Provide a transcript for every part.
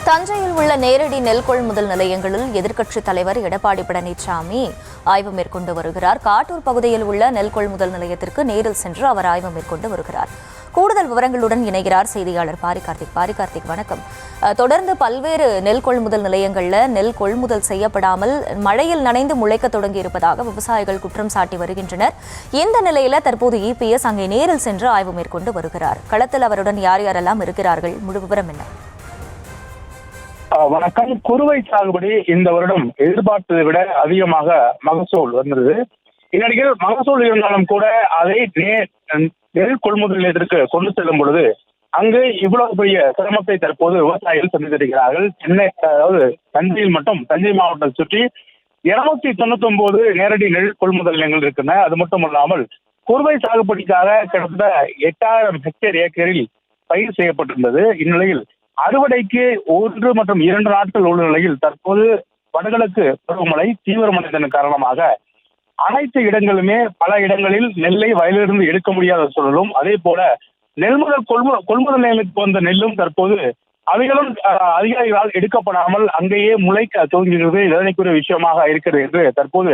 தஞ்சையில் உள்ள நேரடி நெல் கொள்முதல் நிலையங்களில் எதிர்க்கட்சித் தலைவர் எடப்பாடி பழனிசாமி ஆய்வு மேற்கொண்டு வருகிறார். காட்டூர் பகுதியில் உள்ள நெல் கொள்முதல் நிலையத்திற்கு நேரில் சென்று அவர் ஆய்வு மேற்கொண்டு வருகிறார். கூடுதல் விவரங்களுடன் இணைகிறார் செய்தியாளர் பாரிகார்த்திக். வணக்கம். தொடர்ந்து பல்வேறு நெல் கொள்முதல் நிலையங்களில் நெல் கொள்முதல் செய்யப்படாமல் மழையில் நனைந்து முளைக்க தொடங்கியிருப்பதாக விவசாயிகள் குற்றம் சாட்டி வருகின்றனர். இந்த நிலையில தற்போது இபிஎஸ் அங்கே நேரில் சென்று ஆய்வு மேற்கொண்டு வருகிறார். களத்தில் அவருடன் யார் யாரெல்லாம் இருக்கிறார்கள்? முழு விவரம் என்ன? வணக்கம். குறுவை சாகுபடி இந்த வருடம் எதிர்பார்த்ததை விட அதிகமாக மகசூல் வந்தது. இந்நிலையில் மகசூல் இருந்தாலும் கூட அதை நெல் கொள்முதல் நிலையத்திற்கு கொண்டு செல்லும் பொழுது அங்கு இவ்வளவு பெரிய சிரமத்தை தற்போது விவசாயிகள் சந்தித்திருக்கிறார்கள். தஞ்சையில் மட்டும் தஞ்சை மாவட்டத்தை சுற்றி 299 நேரடி நெல் கொள்முதல் நிலையங்கள் இருக்கின்றன. அது மட்டும் இல்லாமல் குறுவை சாகுபடிக்காக கிட்டத்தட்ட 8000 ஹெக்டேர் ஏக்கரில் பயிர் செய்யப்பட்டிருந்தது. இந்நிலையில் அறுவடைக்கு 1 மற்றும் 2 நாட்கள் உள்ள நிலையில் தற்போது வடகிழக்கு பருவமழை தீவிரமடைந்ததன் காரணமாக அனைத்து இடங்களுமே பல இடங்களில் நெல்லை வயலிலிருந்து எடுக்க முடியாத சூழலும், அதே போல நெல்முதல் கொள்முதல் நிலையத்துக்கு வந்த நெல்லும் தற்போது அவைகளும் அதிகாரிகளால் எடுக்கப்படாமல் அங்கேயே முளைக்க துவங்குகிறது. இதனைக்குரிய விஷயமாக இருக்கிறது என்று தற்போது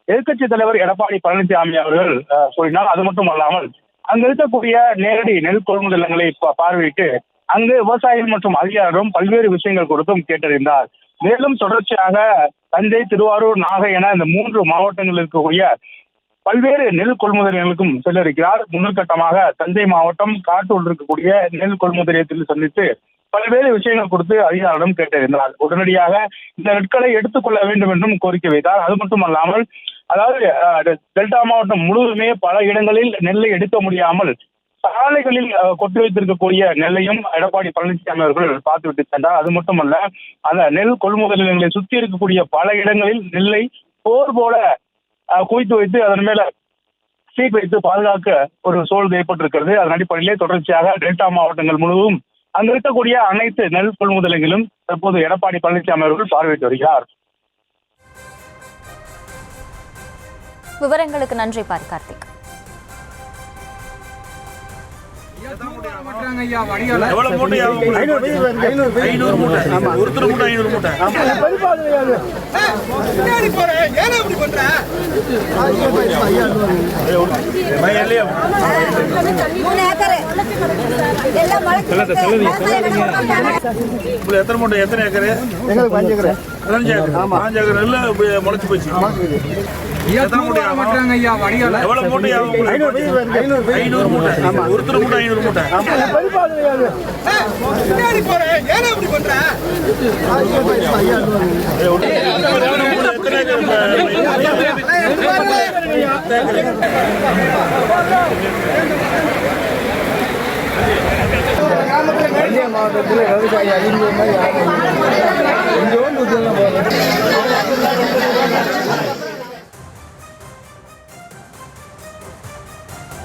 எதிர்க்கட்சித் தலைவர் எடப்பாடி பழனிசாமி அவர்கள் கூறினார். அது மட்டும் அல்லாமல் அங்கு இருக்கக்கூடிய நேரடி நெல் கொள்முதல் நிலையங்களை பார்வையிட்டு அங்கு விவசாயிகள் மற்றும் அதிகாரிகளும் பல்வேறு விஷயங்கள் கொடுத்தும் கேட்டறிந்தார். மேலும் தொடர்ச்சியாக தஞ்சை, திருவாரூர், நாகை என இந்த 3 மாவட்டங்களில் இருக்கக்கூடிய பல்வேறு நெல் கொள்முதல் நிலையங்களுக்கும் செல்ல இருக்கிறார். முதற்கட்டமாக தஞ்சை மாவட்டம் காட்டூர் இருக்கக்கூடிய நெல் கொள்முதல் நிலையத்தில் சந்தித்து பல்வேறு விஷயங்கள் கொடுத்து அதிகாரிடம் கேட்டறிந்தார். உடனடியாக இந்த நெற்களை எடுத்துக்கொள்ள வேண்டும் என்றும் கோரிக்கை வைத்தார். அது மட்டுமல்லாமல் டெல்டா மாவட்டம் முழுவதுமே பல இடங்களில் நெல்லை எடுக்க முடியாமல் சாலைகளில் கொட்டி வைத்திருக்கக்கூடிய நெல்லையும் எடப்பாடி பழனிசாமி அவர்கள் பார்த்துவிட்டு சென்றார். அது மட்டுமல்ல, அந்த நெல் கொள்முதல் நிலையங்களை சுற்றி இருக்கக்கூடிய பல இடங்களில் நெல்லை போர் போல குவித்து வைத்து அதன் மேல சீட் வைத்து பாதுகாக்க ஒரு சூழல் ஏற்பட்டிருக்கிறது. அதன் அடிப்படையிலே தொடர்ச்சியாக டெல்டா மாவட்டங்கள் முழுவதும் அங்கு இருக்கக்கூடிய அனைத்து நெல் கொள்முதல் நிலையங்களும் தற்போது எடப்பாடி பழனிசாமி அவர்கள் பார்வையிட்டு வருகிறார். விவரங்களுக்கு நன்றி பாரிகார்த்திக். எவ்வளவு மூட்டை? 500 மூட்டை. ஒருத்தர் மூட்டை 500 மூட்டை. எத்தனை மூட்டை? எத்தனை ஏக்கரு? 5 ஏக்கர். 5 ஏக்கர் நெல்ல முளைச்சு போச்சு. எவ்வளவு மூட்டை? 500 மூட்டை. ஒருத்தர் மூட்டை 500 மூட்டை. மாவட்டத்தில் விவசாயி அதிகம்